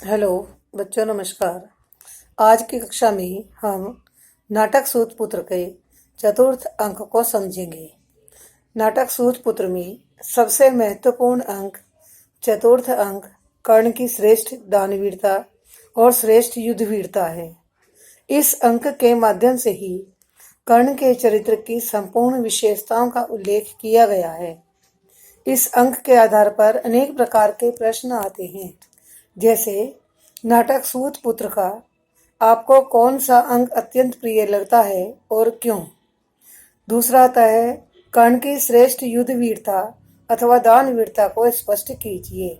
Hello बच्चों, नमस्कार। आज की कक्षा में हम नाटक सूतपुत्र के चतुर्थ अंक को समझेंगे। नाटक सूतपुत्र में सबसे महत्वपूर्ण अंक चतुर्थ अंक कर्ण की श्रेष्ठ दानवीरता और श्रेष्ठ युद्धवीरता है। इस अंक के माध्यम से ही कर्ण के चरित्र की संपूर्ण विशेषताओं का उल्लेख किया गया है। इस अंक के आधार पर अनेक प्रकार के प्रश्न आते हैं, जैसे नाटक सूतपुत्र का आपको कौन सा अंक अत्यंत प्रिय लगता है और क्यों। दूसरा आता है कर्ण की श्रेष्ठ युद्ध वीरता अथवा दान वीरता को स्पष्ट कीजिए।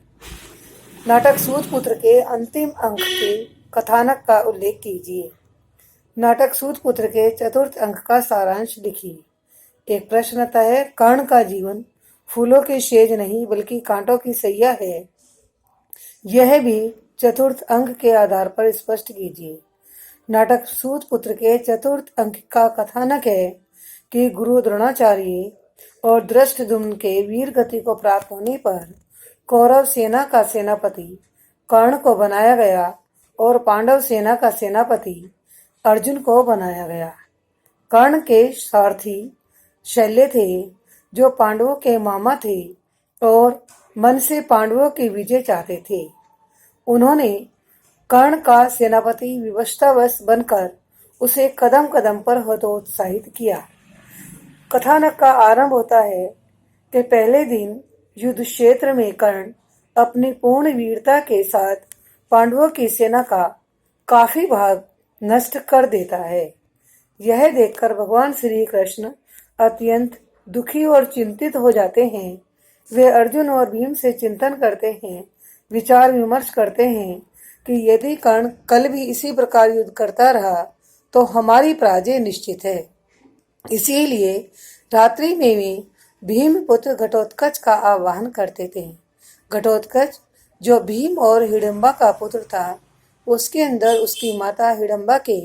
नाटक सूतपुत्र के अंतिम अंक के कथानक का उल्लेख कीजिए। नाटक सूतपुत्र के चतुर्थ अंक का सारांश लिखिए। एक प्रश्न आता है कर्ण का जीवन फूलों की सेज नहीं बल्कि कांटों की सैया है, यह भी चतुर्थ अंक के आधार पर स्पष्ट कीजिए। नाटक सूतपुत्र के चतुर्थ अंक का कथानक है कि गुरु द्रोणाचार्य और धृष्टद्युम्न के वीर गति को प्राप्त होने पर कौरव सेना का सेनापति कर्ण को बनाया गया और पांडव सेना का सेनापति अर्जुन को बनाया गया। कर्ण के सारथी शल्य थे, जो पांडवों के मामा थे और मन से पांडवों की विजय चाहते थे। उन्होंने कर्ण का सेनापति विवशतावश बनकर उसे कदम कदम पर हतोत्साहित किया। कथानक का आरंभ होता है कि पहले दिन युद्ध क्षेत्र में कर्ण अपनी पूर्ण वीरता के साथ पांडवों की सेना का काफी भाग नष्ट कर देता है। यह देखकर भगवान श्री कृष्ण अत्यंत दुखी और चिंतित हो जाते हैं। वे अर्जुन और भीम से चिंतन करते हैं, विचार विमर्श करते हैं कि यदि कर्ण कल भी इसी प्रकार युद्ध करता रहा तो हमारी पराजय निश्चित है। इसीलिए रात्रि में वे भीम पुत्र घटोत्कच का आह्वान करते थे। घटोत्कच जो भीम और हिडम्बा का पुत्र था, उसके अंदर उसकी माता हिडम्बा के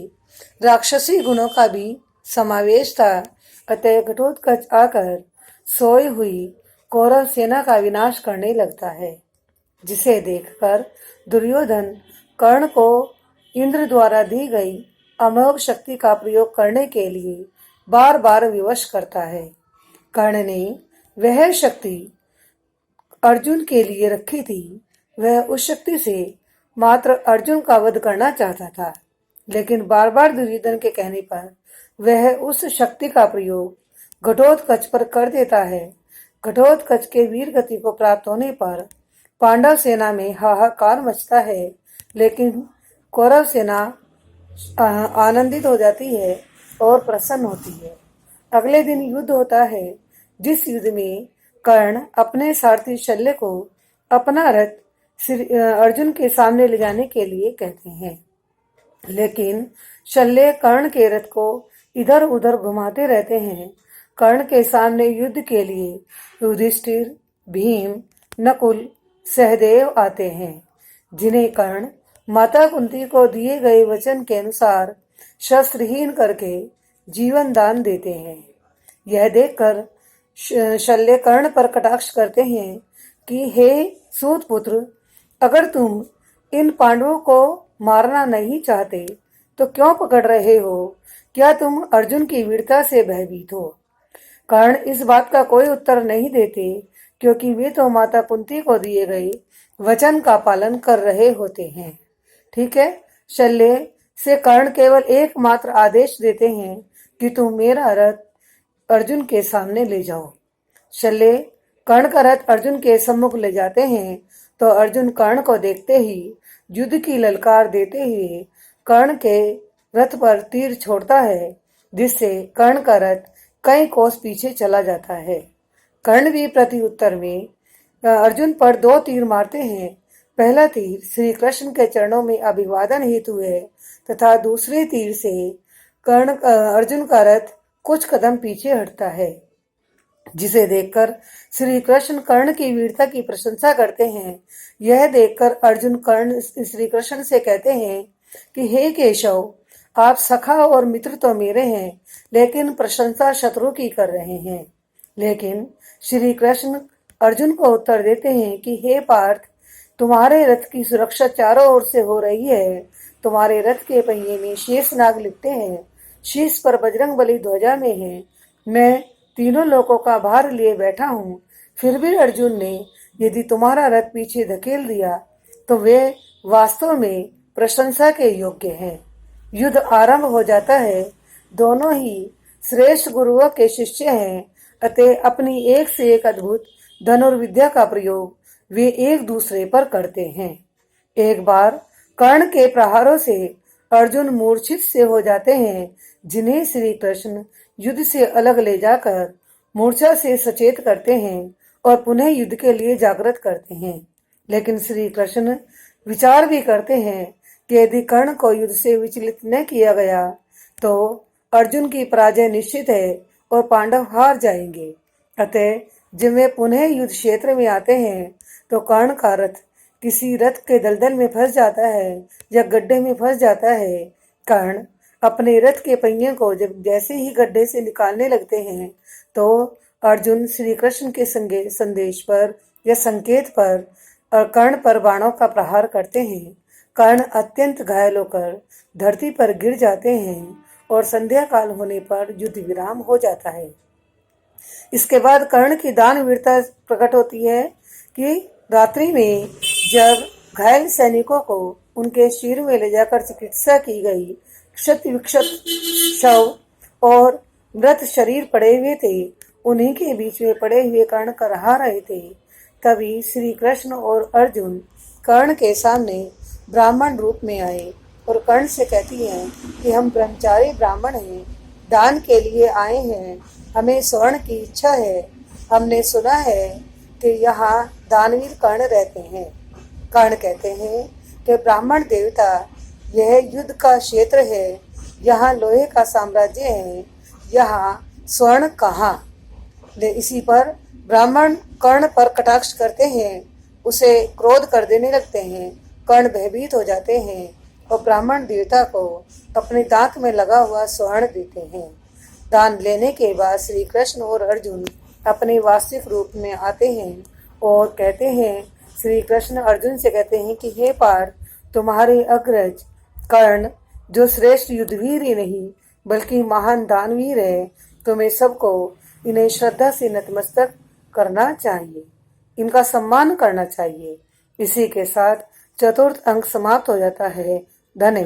राक्षसी गुणों का भी समावेश था। अतः घटोत्कच आकर सोई हुई कौरव सेना का विनाश करने लगता है, जिसे देखकर दुर्योधन कर्ण को इंद्र द्वारा दी गई अमोघ शक्ति का प्रयोग करने के लिए बार बार विवश करता है। कर्ण ने वह शक्ति अर्जुन के लिए रखी थी। वह उस शक्ति से मात्र अर्जुन का वध करना चाहता था, लेकिन बार बार दुर्योधन के कहने पर वह उस शक्ति का प्रयोग घटोत्कच पर कर देता है। घटोत्कच के वीर गति को प्राप्त होने पर पांडव सेना में हाहाकार मचता है, लेकिन कौरव सेना आनंदित हो जाती है और प्रसन्न होती है। अगले दिन युद्ध होता है, जिस युद्ध में कर्ण अपने सारथी शल्य को अपना रथ अर्जुन के सामने ले जाने के लिए कहते हैं, लेकिन शल्य कर्ण के रथ को इधर उधर घुमाते रहते हैं। कर्ण के सामने युद्ध के लिए युधिष्ठिर, भीम, नकुल, सहदेव आते हैं, जिन्हें कर्ण माता कुंती को दिए गए वचन के अनुसार शस्त्रहीन करके जीवन दान देते हैं। यह देखकर शल्य कर्ण पर कटाक्ष करते हैं कि हे सूतपुत्र, अगर तुम इन पांडवों को मारना नहीं चाहते तो क्यों पकड़ रहे हो? क्या तुम अर्जुन की वीरता से भयभीत हो? कर्ण इस बात का कोई उत्तर नहीं देते, क्योंकि वे तो माता कुंती को दिए गए वचन का पालन कर रहे होते हैं। ठीक है, शल्य से कर्ण केवल एकमात्र आदेश देते हैं कि तुम मेरा रथ अर्जुन के सामने ले जाओ। शल्य कर्ण का रथ अर्जुन के सम्मुख ले जाते हैं तो अर्जुन कर्ण को देखते ही युद्ध की ललकार देते हुए कर्ण के रथ पर तीर छोड़ता है, जिससे कर्ण का रथ कई कोस पीछे चला जाता है। कर्ण भी प्रति उत्तर में अर्जुन पर 2 तीर मारते हैं। पहला तीर श्री कृष्ण के चरणों में अभिवादन हेतु है तथा दूसरे तीर से अर्जुन का रथ कुछ कदम पीछे हटता है, जिसे देखकर श्री कृष्ण कर्ण की वीरता की प्रशंसा करते हैं। यह देखकर अर्जुन कर्ण श्री कृष्ण से कहते हैं कि हे केशव, आप सखा और मित्र तो मेरे हैं, लेकिन प्रशंसा शत्रु की कर रहे हैं। लेकिन श्री कृष्ण अर्जुन को उत्तर देते हैं कि हे पार्थ, तुम्हारे रथ की सुरक्षा चारों ओर से हो रही है। तुम्हारे रथ के पहिए में शेष नाग लिपटे हैं, शीश पर बजरंग बली ध्वजा में है। मैं तीनों लोकों का भार लिए बैठा हूँ। फिर भी अर्जुन ने यदि तुम्हारा रथ पीछे धकेल दिया तो वे वास्तव में प्रशंसा के योग्य हैं। युद्ध आरंभ हो जाता है। दोनों ही श्रेष्ठ गुरुओं के शिष्य हैं, अतः अपनी एक से एक अद्भुत धनुर्विद्या का प्रयोग वे एक दूसरे पर करते हैं। एक बार कर्ण के प्रहारों से अर्जुन मूर्छित से हो जाते हैं, जिन्हें श्री कृष्ण युद्ध से अलग ले जाकर मूर्छा से सचेत करते हैं और पुनः युद्ध के लिए जागृत करते हैं। लेकिन श्री कृष्ण विचार भी करते हैं कि यदि कर्ण को युद्ध से विचलित न किया गया तो अर्जुन की पराजय निश्चित है और पांडव हार जाएंगे। अतः जब वे पुनः युद्ध क्षेत्र में आते हैं तो कर्ण का रथ किसी रथ के दलदल में फंस जाता है या गड्ढे में फंस जाता है। कर्ण अपने रथ के पहिए को जब जैसे ही गड्ढे से निकालने लगते हैं तो अर्जुन श्री कृष्ण के संदेश पर या संकेत पर और कर्ण पर बाणों का प्रहार करते हैं। कर्ण अत्यंत घायल होकर धरती पर गिर जाते हैं और संध्या काल होने पर युद्ध विराम हो जाता है। इसके बाद कर्ण की दानवीरता प्रकट होती है कि रात्रि में जब घायल सैनिकों को उनके शिविर में ले जाकर चिकित्सा की गई, क्षत विक्षत शव और मृत शरीर पड़े हुए थे, उन्हीं के बीच में पड़े हुए कर्ण करहा रहे थे। तभी श्री कृष्ण और अर्जुन कर्ण के सामने ब्राह्मण रूप में आए और कर्ण से कहती हैं कि हम ब्रह्मचारी ब्राह्मण हैं, दान के लिए आए हैं, हमें स्वर्ण की इच्छा है। हमने सुना है कि यहाँ दानवीर कर्ण रहते हैं। कर्ण कहते हैं कि ब्राह्मण देवता, यह युद्ध का क्षेत्र है, यहाँ लोहे का साम्राज्य है, यहाँ स्वर्ण कहाँ। इसी पर ब्राह्मण कर्ण पर कटाक्ष करते हैं, उसे क्रोध कर देने लगते हैं। कर्ण भयभीत हो जाते हैं और ब्राह्मण देवता को अपने दांत में लगा हुआ स्वर्ण देते हैं। दान लेने के बाद श्री कृष्ण और अर्जुन अपने वास्तविक रूप में आते हैं और कहते हैं, श्री कृष्ण अर्जुन से कहते हैं कि हे पार्थ, तुम्हारे अग्रज कर्ण जो श्रेष्ठ युद्धवीर ही नहीं बल्कि महान दानवीर है, तुम्हें सबको इन्हें श्रद्धा से नतमस्तक करना चाहिए, इनका सम्मान करना चाहिए। इसी के साथ चतुर्थ अंक समाप्त हो जाता है। धन्यवाद।